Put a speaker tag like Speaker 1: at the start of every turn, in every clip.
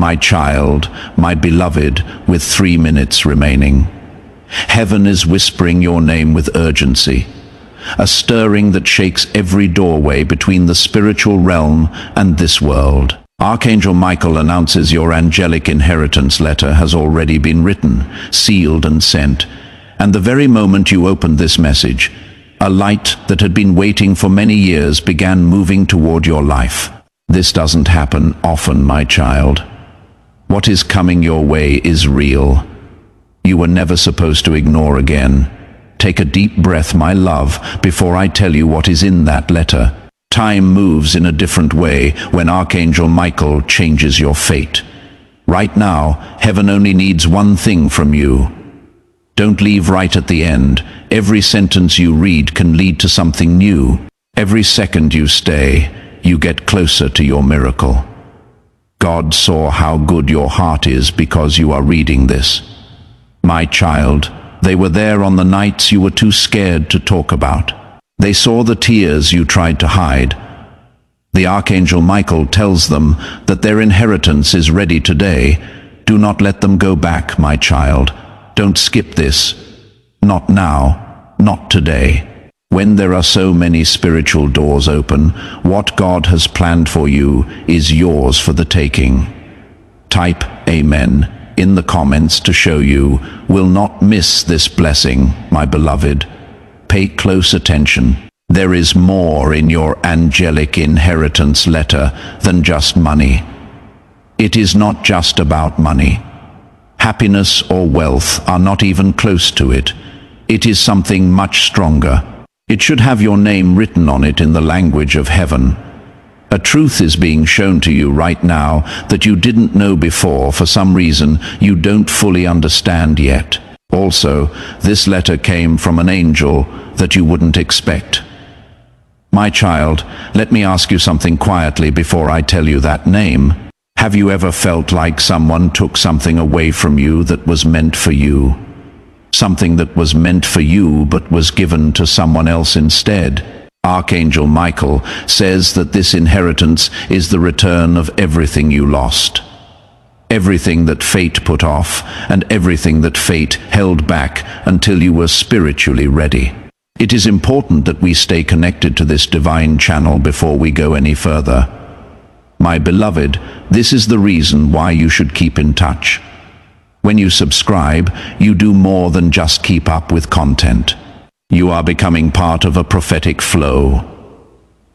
Speaker 1: My child, my beloved, with 3 minutes remaining. Heaven is whispering your name with urgency, a stirring that shakes every doorway between the spiritual realm and this world. Archangel Michael announces your angelic inheritance letter has already been written, sealed and sent, and the very moment you opened this message, a light that had been waiting for many years began moving toward your life. This doesn't happen often, my child. What is coming your way is real. You were never supposed to ignore again. Take a deep breath, my love, before I tell you what is in that letter. Time moves in a different way when Archangel Michael changes your fate. Right now, heaven only needs one thing from you. Don't leave right at the end. Every sentence you read can lead to something new. Every second you stay, you get closer to your miracle. God saw how good your heart is because you are reading this. My child, they were there on the nights you were too scared to talk about. They saw the tears you tried to hide. The Archangel Michael tells them that their inheritance is ready today. Do not let them go back, my child. Don't skip this. Not now, not today. When there are so many spiritual doors open, what God has planned for you is yours for the taking. Type Amen in the comments to show you will not miss this blessing, my beloved. Pay close attention. There is more in your angelic inheritance letter than just money. It is not just about money. Happiness or wealth are not even close to it. It is something much stronger. It should have your name written on it in the language of heaven. A truth is being shown to you right now that you didn't know before for some reason you don't fully understand yet. Also, this letter came from an angel that you wouldn't expect. My child, let me ask you something quietly before I tell you that name. Have you ever felt like someone took something away from you that was meant for you? Something that was meant for you but was given to someone else instead? Archangel Michael says that this inheritance is the return of everything you lost. Everything that fate put off, and everything that fate held back until you were spiritually ready. It is important that we stay connected to this divine channel before we go any further. My beloved, this is the reason why you should keep in touch. When you subscribe, you do more than just keep up with content. You are becoming part of a prophetic flow.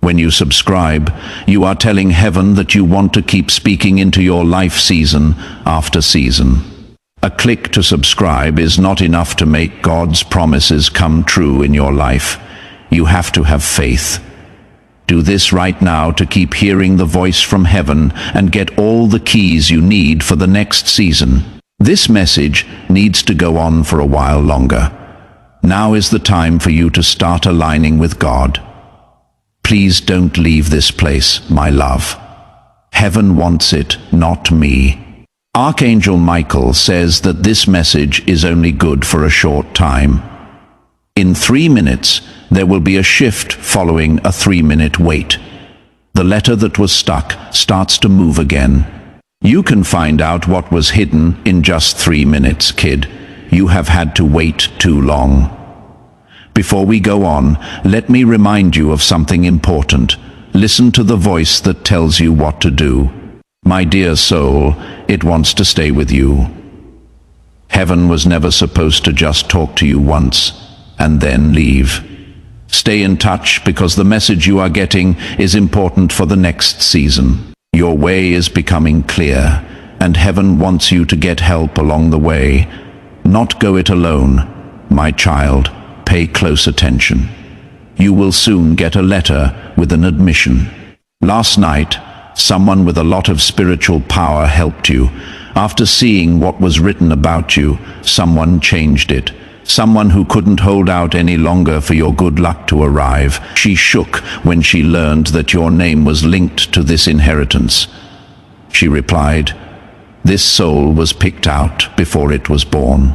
Speaker 1: When you subscribe, you are telling heaven that you want to keep speaking into your life season after season. A click to subscribe is not enough to make God's promises come true in your life. You have to have faith. Do this right now to keep hearing the voice from heaven and get all the keys you need for the next season. This message needs to go on for a while longer. Now is the time for you to start aligning with God. Please don't leave this place, my love. Heaven wants it, not me. Archangel Michael says that this message is only good for a short time. In 3 minutes, there will be a shift following a 3-minute wait. The letter that was stuck starts to move again. You can find out what was hidden in just 3 minutes, kid. You have had to wait too long. Before we go on, let me remind you of something important. Listen to the voice that tells you what to do. My dear soul, it wants to stay with you. Heaven was never supposed to just talk to you once and then leave. Stay in touch because the message you are getting is important for the next season. Your way is becoming clear, and heaven wants you to get help along the way. Not go it alone. My child, pay close attention. You will soon get a letter with an admission. Last night, someone with a lot of spiritual power helped you. After seeing what was written about you, someone changed it. Someone who couldn't hold out any longer for your good luck to arrive. She shook when she learned that your name was linked to this inheritance. She replied, "This soul was picked out before it was born.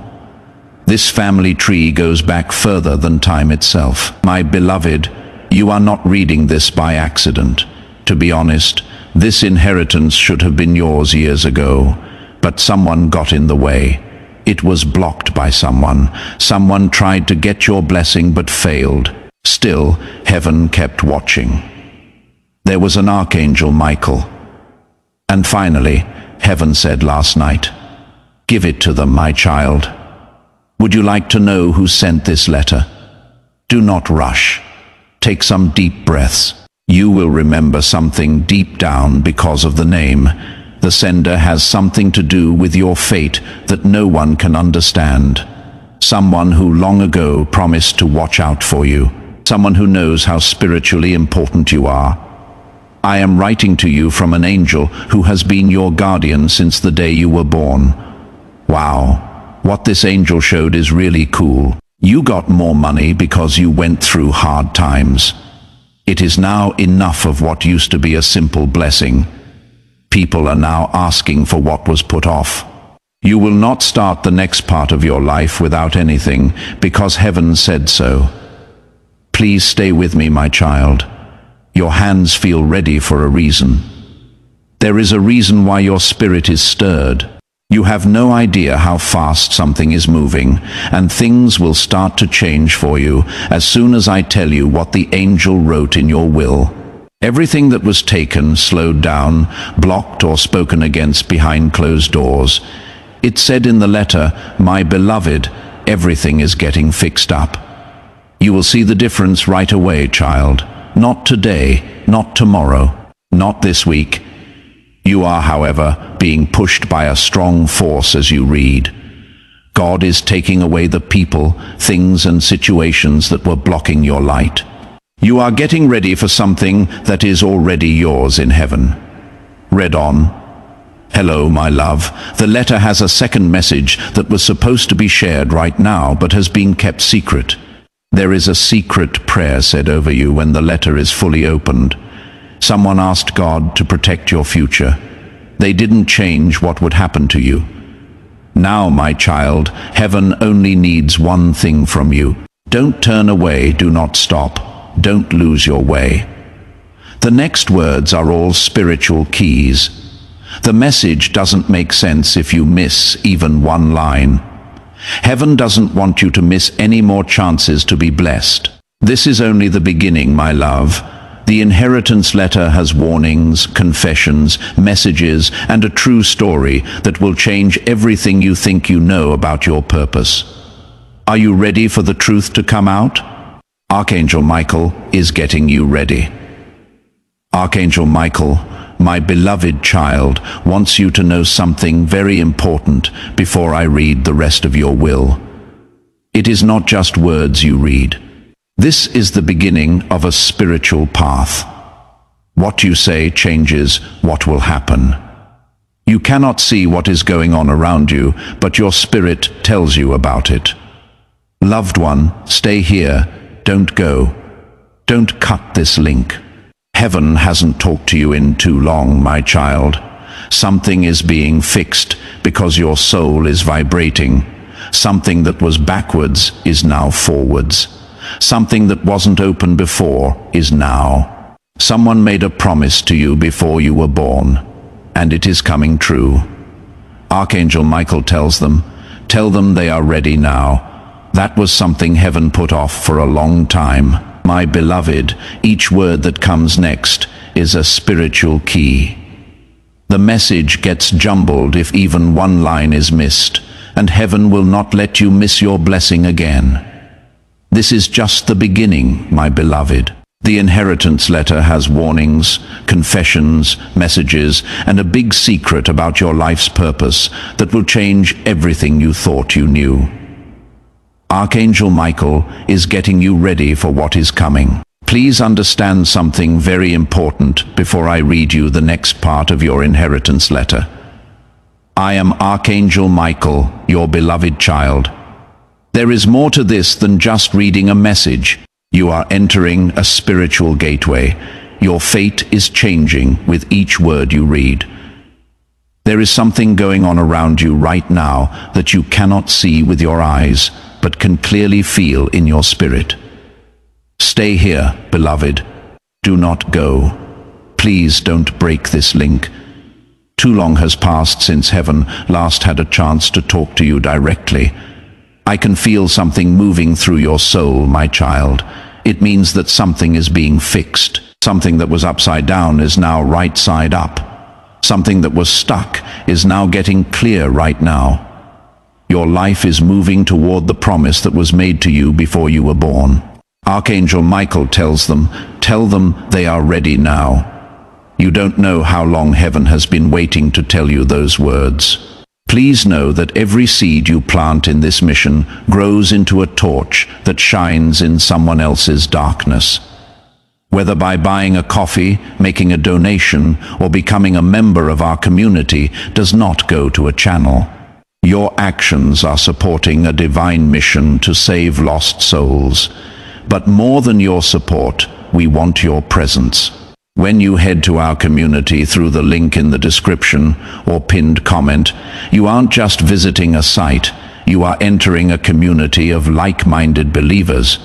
Speaker 1: This family tree goes back further than time itself. My beloved, you are not reading this by accident. To be honest, This inheritance should have been yours years ago, but someone got in the way. It was blocked by someone. Someone tried to get your blessing but failed. Still, heaven kept watching. There was an Archangel Michael. And finally, heaven said last night, "Give it to them, my child." Would you like to know who sent this letter? Do not rush. Take some deep breaths. You will remember something deep down because of the name. The sender has something to do with your fate that no one can understand. Someone who long ago promised to watch out for you. Someone who knows how spiritually important you are. I am writing to you from an angel who has been your guardian since the day you were born. Wow, what this angel showed is really cool. You got more money because you went through hard times. It is now enough of what used to be a simple blessing. People are now asking for what was put off. You will not start the next part of your life without anything, because heaven said so. Please stay with me, my child. Your hands feel ready for a reason. There is a reason why your spirit is stirred. You have no idea how fast something is moving, and things will start to change for you as soon as I tell you what the angel wrote in your will. Everything that was taken, slowed down, blocked or spoken against behind closed doors. It said in the letter, "My beloved, everything is getting fixed up." You will see the difference right away, child. Not today, not tomorrow, not this week. You are, however, being pushed by a strong force as you read. God is taking away the people, things and situations that were blocking your light. You are getting ready for something that is already yours in heaven. Read on. Hello, my love. The letter has a second message that was supposed to be shared right now but has been kept secret. There is a secret prayer said over you when the letter is fully opened. Someone asked God to protect your future. They didn't change what would happen to you. Now, my child, heaven only needs one thing from you. Don't turn away, do not stop, don't lose your way. The next words are all spiritual keys. The message doesn't make sense if you miss even one line. Heaven doesn't want you to miss any more chances to be blessed. This is only the beginning, my love. The inheritance letter has warnings, confessions, messages, and a true story that will change everything you think you know about your purpose. Are you ready for the truth to come out? Archangel Michael is getting you ready. Archangel Michael, my beloved child, wants you to know something very important before I read the rest of your will. It is not just words you read. This is the beginning of a spiritual path. What you say changes what will happen. You cannot see what is going on around you, but your spirit tells you about it. Loved one, stay here. Don't go. Don't cut this link. Heaven hasn't talked to you in too long, my child. Something is being fixed because your soul is vibrating. Something that was backwards is now forwards. Something that wasn't open before is now. Someone made a promise to you before you were born, and it is coming true. Archangel Michael tells them, tell them they are ready now. That was something heaven put off for a long time. My beloved, each word that comes next is a spiritual key. The message gets jumbled if even one line is missed, and heaven will not let you miss your blessing again. This is just the beginning, my beloved. The inheritance letter has warnings, confessions, messages, and a big secret about your life's purpose that will change everything you thought you knew. Archangel Michael is getting you ready for what is coming. Please understand something very important before I read you the next part of your inheritance letter. I am Archangel Michael, your beloved child. There is more to this than just reading a message. You are entering a spiritual gateway. Your fate is changing with each word you read. There is something going on around you right now that you cannot see with your eyes, but can clearly feel in your spirit. Stay here, beloved. Do not go. Please don't break this link. Too long has passed since heaven last had a chance to talk to you directly. I can feel something moving through your soul, my child. It means that something is being fixed. Something that was upside down is now right side up. Something that was stuck is now getting clear right now. Your life is moving toward the promise that was made to you before you were born. Archangel Michael tells them, tell them they are ready now. You don't know how long heaven has been waiting to tell you those words. Please know that every seed you plant in this mission grows into a torch that shines in someone else's darkness. Whether by buying a coffee, making a donation, or becoming a member of our community does not go to a channel. Your actions are supporting a divine mission to save lost souls. But more than your support, we want your presence. When you head to our community through the link in the description or pinned comment, you aren't just visiting a site, you are entering a community of like-minded believers.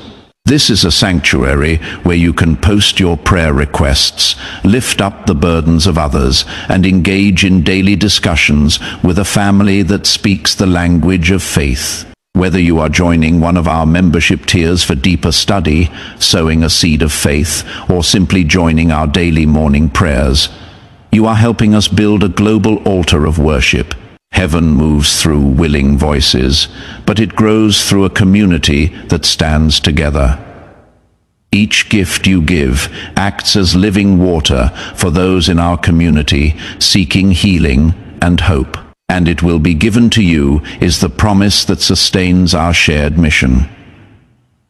Speaker 1: This is a sanctuary where you can post your prayer requests, lift up the burdens of others, and engage in daily discussions with a family that speaks the language of faith. Whether you are joining one of our membership tiers for deeper study, sowing a seed of faith, or simply joining our daily morning prayers, you are helping us build a global altar of worship. Heaven moves through willing voices, but it grows through a community that stands together. Each gift you give acts as living water for those in our community seeking healing and hope. And it will be given to you is the promise that sustains our shared mission.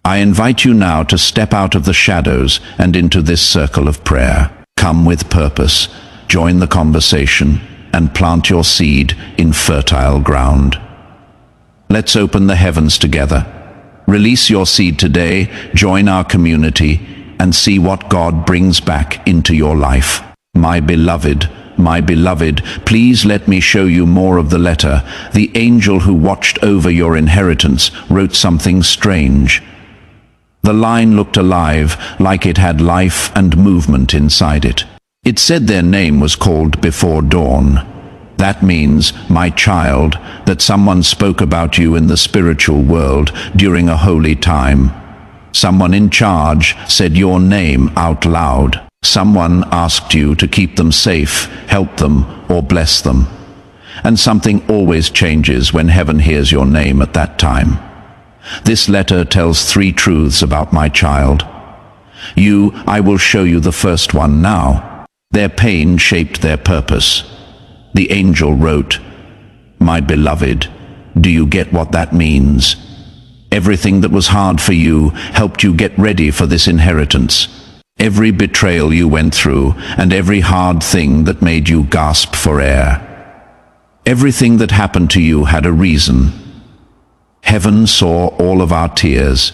Speaker 1: I invite you now to step out of the shadows and into this circle of prayer. Come with purpose, join the conversation, and plant your seed in fertile ground. Let's open the heavens together. Release your seed today, join our community, and see what God brings back into your life. My beloved, please let me show you more of the letter. The angel who watched over your inheritance wrote something strange. The line looked alive, like it had life and movement inside it. It said their name was called before dawn. That means, my child, that someone spoke about you in the spiritual world during a holy time. Someone in charge said your name out loud. Someone asked you to keep them safe, help them, or bless them. And something always changes when heaven hears your name at that time. This letter tells 3 truths about my child. I will show you the first one now. Their pain shaped their purpose. The angel wrote, my beloved, do you get what that means? Everything that was hard for you helped you get ready for this inheritance. Every betrayal you went through, and every hard thing that made you gasp for air. Everything that happened to you had a reason. Heaven saw all of our tears.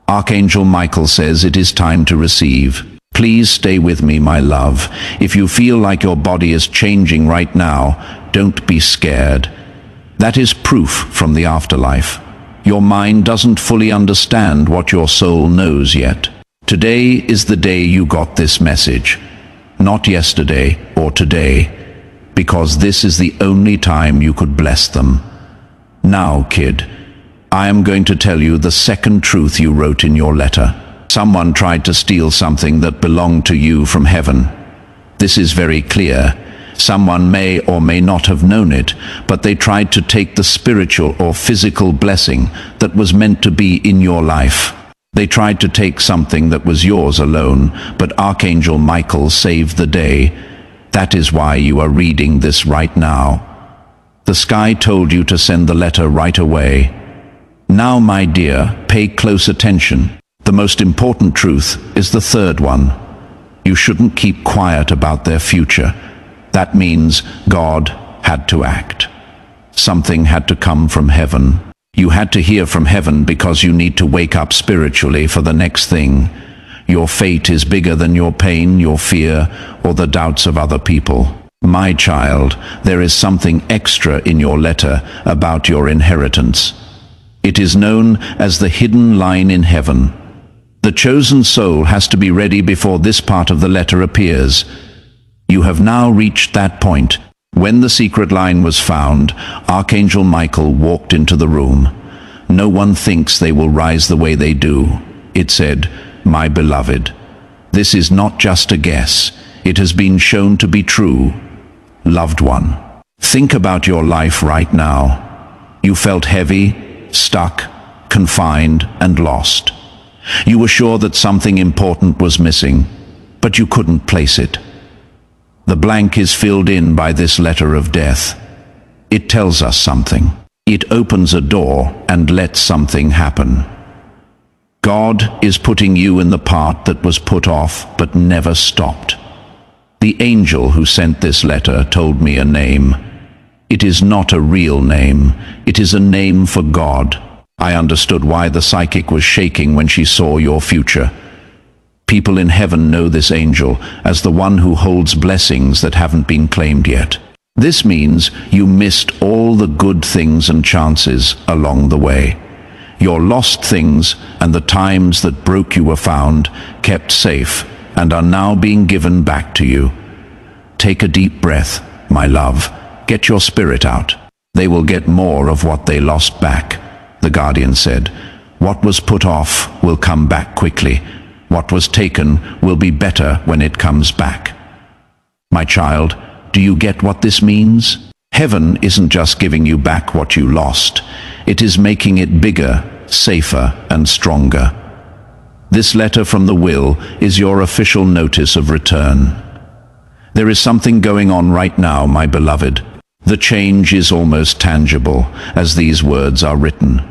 Speaker 1: Archangel Michael says it is time to receive. Please stay with me, my love. If you feel like your body is changing right now, don't be scared. That is proof from the afterlife. Your mind doesn't fully understand what your soul knows yet. Today is the day you got this message, not yesterday or today, because this is the only time you could bless them. Now, kid, I am going to tell you the second truth you wrote in your letter. Someone tried to steal something that belonged to you from heaven. This is very clear. Someone may or may not have known it, but they tried to take the spiritual or physical blessing that was meant to be in your life. They tried to take something that was yours alone, but Archangel Michael saved the day. That is why you are reading this right now. The sky told you to send the letter right away. Now, my dear, pay close attention. The most important truth is the third one. You shouldn't keep quiet about their future. That means God had to act. Something had to come from heaven. You had to hear from heaven because you need to wake up spiritually for the next thing. Your fate is bigger than your pain, your fear, or the doubts of other people. My child, there is something extra in your letter about your inheritance. It is known as the hidden line in heaven. The The chosen soul has to be ready before this part of the letter appears. You have now reached that point. When the secret line was found, Archangel Michael walked into the room. No one thinks they will rise the way they do. It said, "My beloved." This is not just a guess. It has been shown to be true. Loved one, think about your life right now. You felt heavy, stuck, confined, and lost. You were sure that something important was missing, but you couldn't place it. The blank is filled in by this letter of death. It tells us something. It opens a door and lets something happen. God is putting you in the part that was put off but never stopped. The angel who sent this letter told me a name. It is not a real name. It is a name for God. I understood why the psychic was shaking when she saw your future. People in heaven know this angel as the one who holds blessings that haven't been claimed yet. This means you missed all the good things and chances along the way. Your lost things and the times that broke you were found, kept safe, and are now being given back to you. Take a deep breath, my love. Get your spirit out. They will get more of what they lost back. The guardian said, "What was put off will come back quickly. What was taken will be better when it comes back." My child, do you get what this means? Heaven isn't just giving you back what you lost. It is making it bigger, safer, and stronger. This letter from the will is your official notice of return. There is something going on right now, my beloved. The change is almost tangible as these words are written.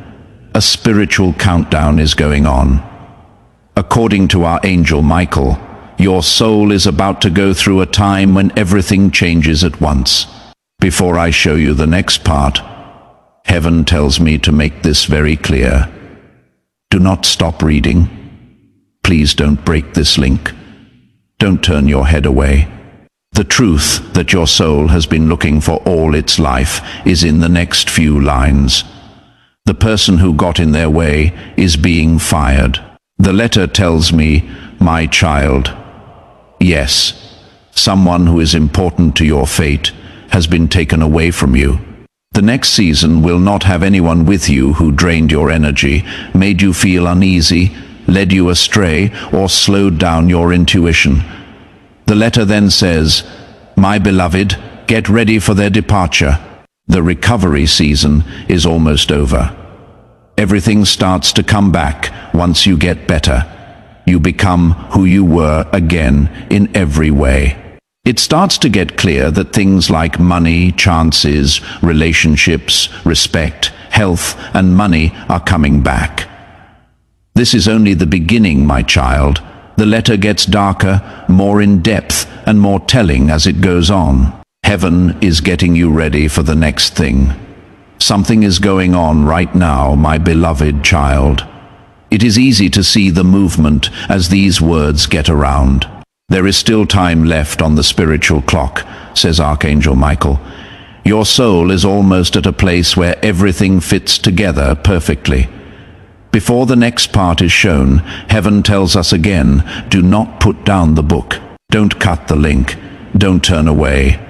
Speaker 1: A spiritual countdown is going on. According to our angel Michael, your soul is about to go through a time when everything changes at once. Before I show you the next part, heaven tells me to make this very clear. Do not stop reading. Please don't break this link. Don't turn your head away. The truth that your soul has been looking for all its life is in the next few lines. The person who got in their way is being fired. The letter tells me, my child, yes, someone who is important to your fate has been taken away from you. The next season will not have anyone with you who drained your energy, made you feel uneasy, led you astray, or slowed down your intuition. The letter then says, my beloved, get ready for their departure. The recovery season is almost over. Everything starts to come back once you get better. You become who you were again in every way. It starts to get clear that things like money, chances, relationships, respect, health, and money are coming back. This is only the beginning, my child. The letter gets darker, more in depth, and more telling as it goes on. Heaven is getting you ready for the next thing. Something is going on right now, my beloved child. It is easy to see the movement as these words get around. There is still time left on the spiritual clock, says Archangel Michael. Your soul is almost at a place where everything fits together perfectly. Before the next part is shown, heaven tells us again, do not put down the book. Don't cut the link. Don't turn away.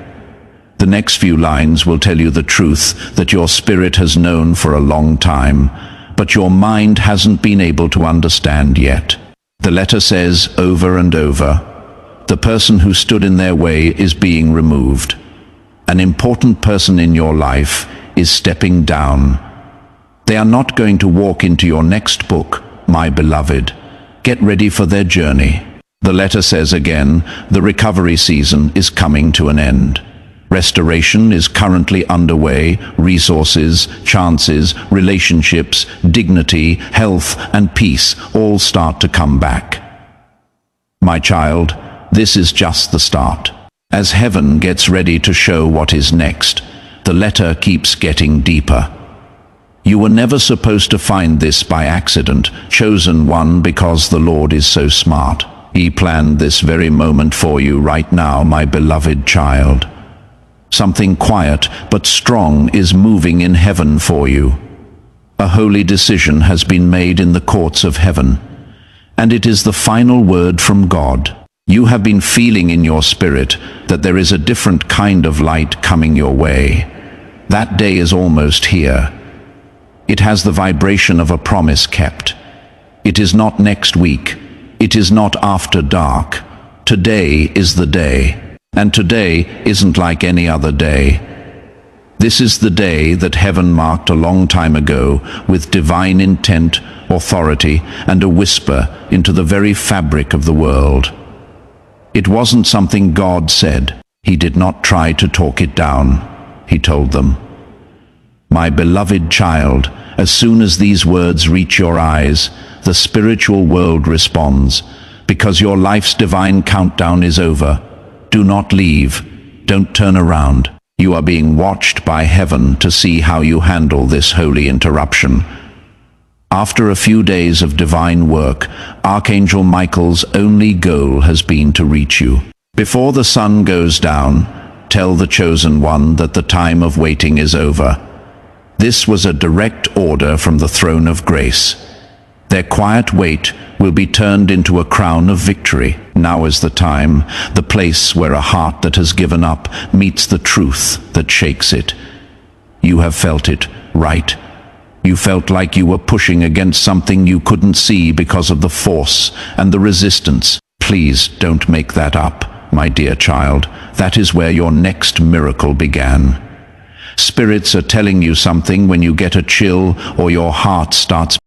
Speaker 1: The next few lines will tell you the truth that your spirit has known for a long time, but your mind hasn't been able to understand yet. The letter says over and over, the person who stood in their way is being removed. An important person in your life is stepping down. They are not going to walk into your next book, my beloved. Get ready for their journey. The letter says again, the recovery season is coming to an end. Restoration is currently underway. Resources, chances, relationships, dignity, health, and peace all start to come back. My child, this is just the start. As heaven gets ready to show what is next, the letter keeps getting deeper. You were never supposed to find this by accident, chosen one because the Lord is so smart. He planned this very moment for you right now, my beloved child. Something quiet but strong is moving in heaven for you. A holy decision has been made in the courts of heaven. and it is the final word from God. You have been feeling in your spirit that there is a different kind of light coming your way. That day is almost here. It has the vibration of a promise kept. It is not next week. It is not after dark. Today is the day. And today isn't like any other day. This is the day that heaven marked a long time ago with divine intent, authority, and a whisper into the very fabric of the world. It wasn't something God said. He did not try to talk it down. He told them, "My beloved child, as soon as these words reach your eyes, the spiritual world responds, because your life's divine countdown is over. Do not leave. Don't turn around. You are being watched by heaven to see how you handle this holy interruption." After a few days of divine work, Archangel Michael's only goal has been to reach you. Before the sun goes down, tell the chosen one that the time of waiting is over. This was a direct order from the throne of grace. Their quiet wait will be turned into a crown of victory. Now is the time, the place where a heart that has given up meets the truth that shakes it. You have felt it, right? You felt like you were pushing against something you couldn't see because of the force and the resistance. Please don't make that up, my dear child. That is where your next miracle began. Spirits are telling you something when you get a chill or your heart starts